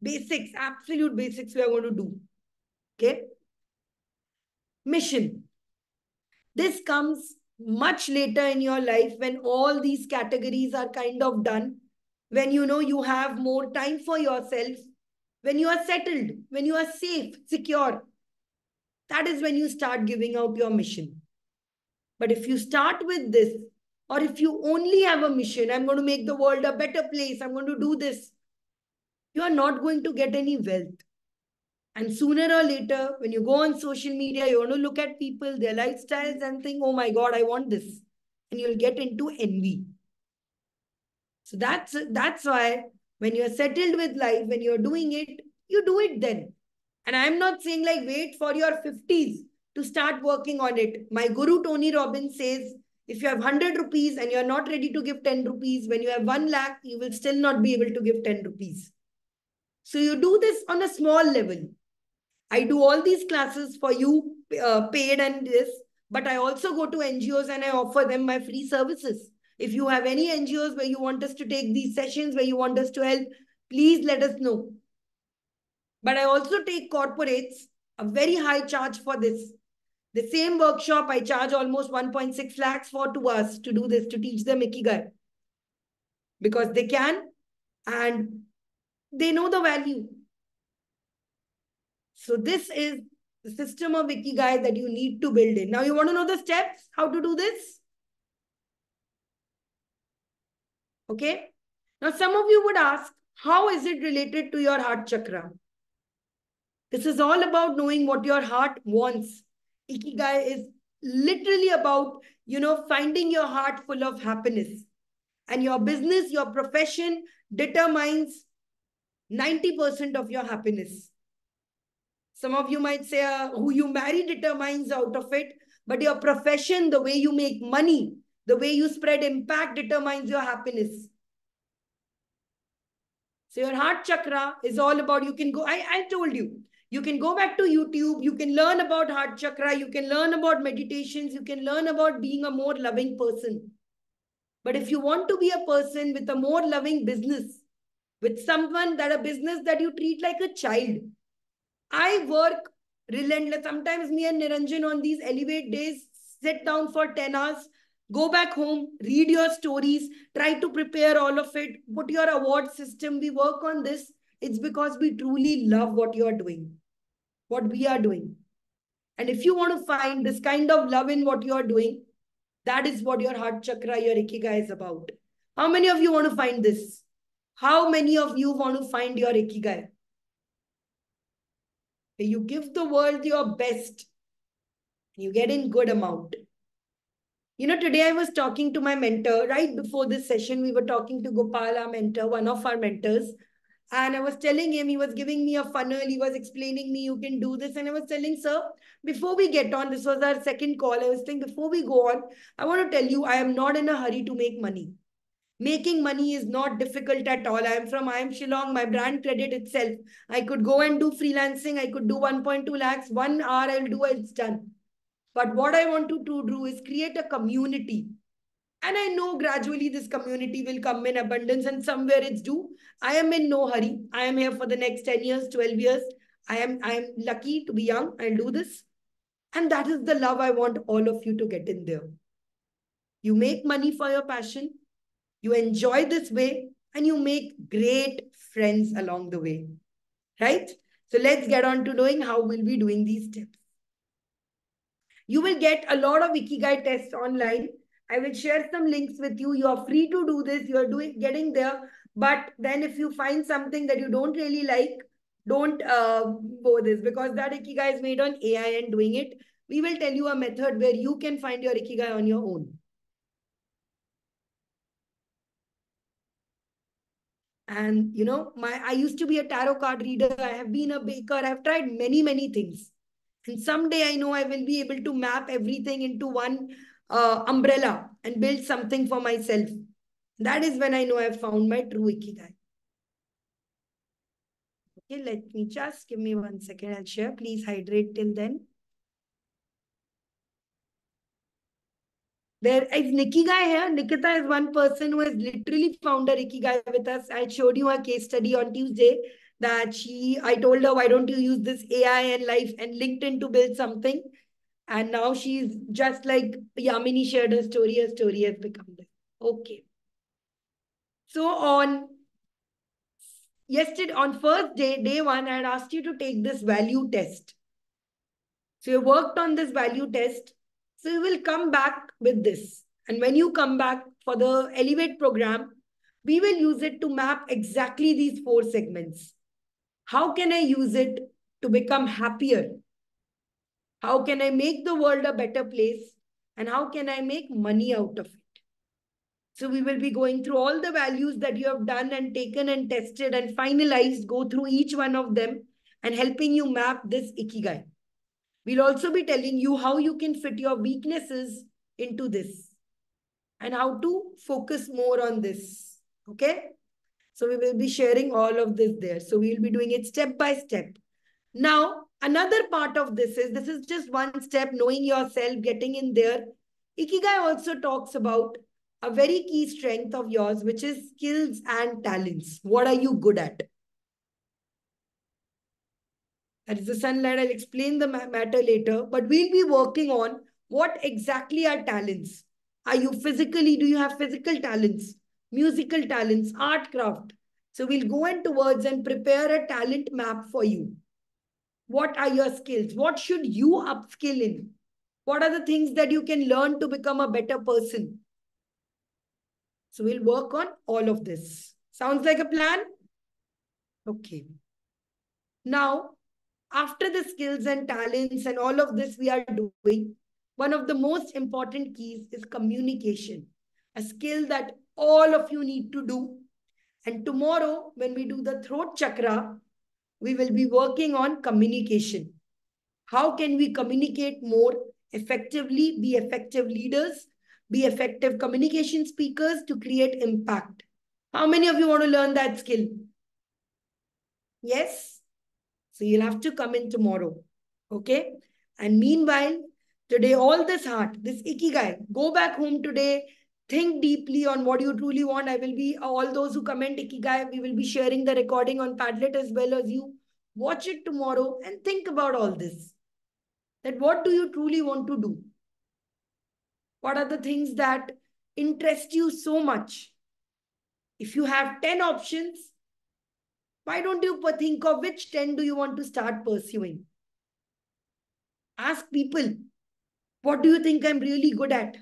Basics, absolute basics we are going to do. Okay. Mission. This comes much later in your life when all these categories are kind of done, when you have more time for yourself, when you are settled, when you are safe, secure. That is when you start giving out your mission. But if you start with this, or if you only have a mission, I'm going to make the world a better place, I'm going to do this, you are not going to get any wealth. And sooner or later, when you go on social media, you want to look at people, their lifestyles, and think, oh my God, I want this. And you'll get into envy. So that's why when you're settled with life, when you're doing it, you do it then. And I'm not saying like wait for your 50s to start working on it. My guru Tony Robbins says, if you have 100 rupees and you're not ready to give 10 rupees, when you have 1 lakh, you will still not be able to give 10 rupees. So you do this on a small level. I do all these classes for you, paid and this, but I also go to NGOs and I offer them my free services. If you have any NGOs where you want us to take these sessions, where you want us to help, please let us know. But I also take corporates, a very high charge for this. The same workshop, I charge almost 1.6 lakhs for 2 hours to do this, to teach them Ikigai. Because they can and they know the value. So this is the system of Ikigai that you need to build in. Now you want to know the steps, how to do this? Okay. Now some of you would ask, how is it related to your heart chakra? This is all about knowing what your heart wants. Ikigai is literally about, finding your heart full of happiness. And your business, your profession determines 90% of your happiness. Some of you might say who you marry determines out of it, but your profession, the way you make money, the way you spread impact determines your happiness. So your heart chakra is all about, you can go, I told you, you can go back to YouTube, you can learn about heart chakra, you can learn about meditations, you can learn about being a more loving person. But if you want to be a person with a more loving business, with someone that a business that you treat like a child, I work relentless. Sometimes me and Niranjan on these Elevate days sit down for 10 hours, go back home, read your stories, try to prepare all of it, put your award system. We work on this. It's because we truly love what you're doing, what we are doing. And if you want to find this kind of love in what you're doing, that is what your heart chakra, your Ikigai is about. How many of you want to find this? How many of you want to find your Ikigai? You give the world your best. You get in good amount. Today I was talking to my mentor. Right before this session, we were talking to Gopal, our mentor, one of our mentors. And I was telling him, he was giving me a funnel. He was explaining me, you can do this. And I was telling, sir, before we get on, this was our second call. I was saying, before we go on, I want to tell you, I am not in a hurry to make money. Making money is not difficult at all. I am Shillong, my brand credit itself. I could go and do freelancing. I could do 1.2 lakhs. 1 hour I'll do, it's done. But what I want to do is create a community. And I know gradually this community will come in abundance and somewhere it's due. I am in no hurry. I am here for the next 10 years, 12 years. I am lucky to be young. I'll do this. And that is the love I want all of you to get in there. You make money for your passion. You enjoy this way and you make great friends along the way. Right? So let's get on to knowing how we'll be doing these steps. You will get a lot of Ikigai tests online. I will share some links with you. You are free to do this. You are getting there. But then if you find something that you don't really like, don't go this, because that Ikigai is made on AI and doing it. We will tell you a method where you can find your Ikigai on your own. And you know, I used to be a tarot card reader. I have been a baker. I've tried many, many things. And someday I know I will be able to map everything into one umbrella and build something for myself. That is when I know I've found my true Ikigai. Okay, let me just give me 1 second. I'll share. Please hydrate till then. There is Nikigai here. Nikita is one person who has literally found her Ikigai with us. I showed you a case study on Tuesday that I told her, why don't you use this AI and life and LinkedIn to build something? And now she's just like Yamini shared her story has become this. Okay. So on first day, day one, I had asked you to take this value test. So you worked on this value test. So you will come back with this. And when you come back for the Elevate program, we will use it to map exactly these 4 segments. How can I use it to become happier? How can I make the world a better place? And how can I make money out of it? So we will be going through all the values that you have done and taken and tested and finalized, go through each one of them and helping you map this Ikigai. We'll also be telling you how you can fit your weaknesses into this and how to focus more on this. Okay? So we will be sharing all of this there. So we'll be doing it step by step. Now, another part of this is just one step, knowing yourself, getting in there. Ikigai also talks about a very key strength of yours, which is skills and talents. What are you good at? That is the sunlight. I'll explain the matter later, but we'll be working on what exactly are talents. Are you do you have physical talents, musical talents, art, craft? So we'll go in towards and prepare a talent map for you. What are your skills? What should you upskill in? What are the things that you can learn to become a better person? So we'll work on all of this. Sounds like a plan? Okay. Now, after the skills and talents and all of this we are doing, one of the most important keys is communication, a skill that all of you need to do. And tomorrow, when we do the throat chakra, we will be working on communication. How can we communicate more effectively, be effective leaders, be effective communication speakers to create impact? How many of you want to learn that skill? Yes? So you'll have to come in tomorrow. Okay? And meanwhile, today, all this heart, this Ikigai, go back home today, think deeply on what you truly want. I will be, all those who comment Ikigai, we will be sharing the recording on Padlet as well as you. Watch it tomorrow and think about all this. That what do you truly want to do? What are the things that interest you so much? If you have 10 options, why don't you think of which 10 do you want to start pursuing? Ask people, what do you think I'm really good at?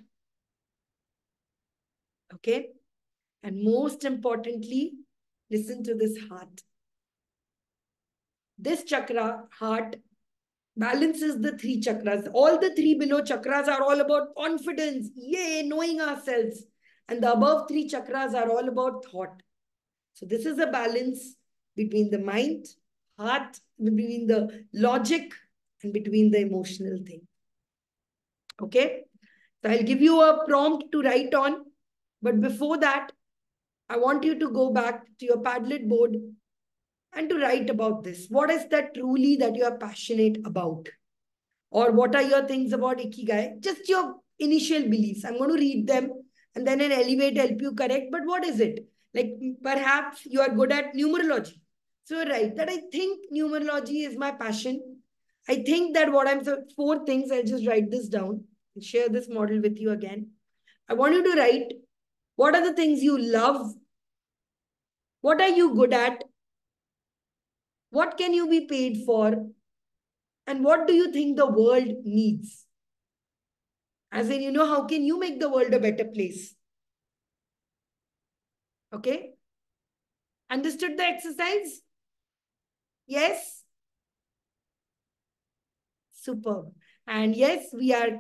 Okay? And most importantly, listen to this heart. This chakra, heart, balances the 3 chakras. All the 3 below chakras are all about confidence, yay, knowing ourselves. And the above 3 chakras are all about thought. So this is a balance between the mind, heart, between the logic, and between the emotional thing. Okay? So I'll give you a prompt to write on. But before that, I want you to go back to your Padlet board and to write about this. What is that truly that you are passionate about? Or what are your things about Ikigai? Just your initial beliefs. I'm going to read them and then an Elevate help you correct. But what is it? Like perhaps you are good at numerology. So right, that I think numerology is my passion. I think that what I'm, so 4 things, I'll just write this down and share this model with you again. I want you to write, what are the things you love? What are you good at? What can you be paid for? And what do you think the world needs? As in, how can you make the world a better place? Okay? Understood the exercise? Yes? Superb. And yes, we are,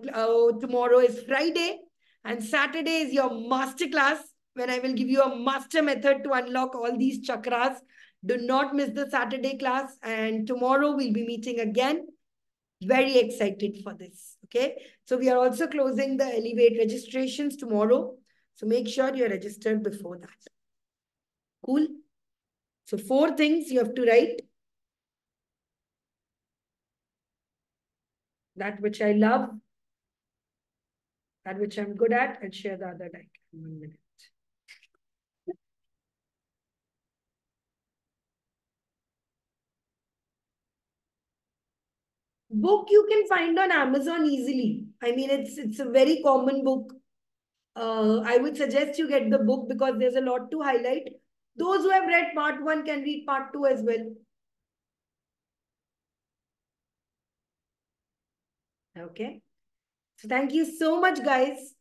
tomorrow is Friday and Saturday is your master class when I will give you a master method to unlock all these chakras. Do not miss the Saturday class. And tomorrow we'll be meeting again. Very excited for this. Okay. So we are also closing the Elevate registrations tomorrow. So make sure you're registered before that. Cool. So 4 things you have to write. That which I love, that which I'm good at, and share the other diagram. 1 minute. Book you can find on Amazon easily. I mean, it's a very common book. I would suggest you get the book because there's a lot to highlight. Those who have read part 1 can read part 2 as well. Okay. So thank you so much, guys.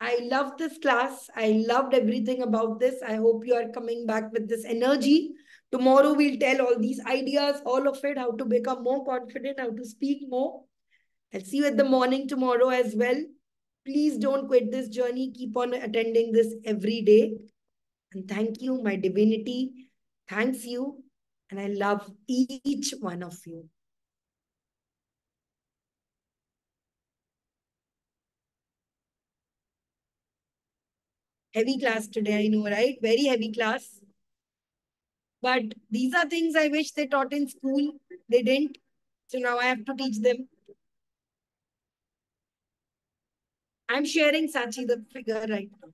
I loved this class. I loved everything about this. I hope you are coming back with this energy. Tomorrow we'll tell all these ideas, all of it, how to become more confident, how to speak more. I'll see you at the morning tomorrow as well. Please don't quit this journey. Keep on attending this every day. And thank you, my divinity. Thanks you. And I love each one of you. Heavy class today, I know, right? Very heavy class. But these are things I wish they taught in school. They didn't. So now I have to teach them. I'm sharing Sachi the figure right now.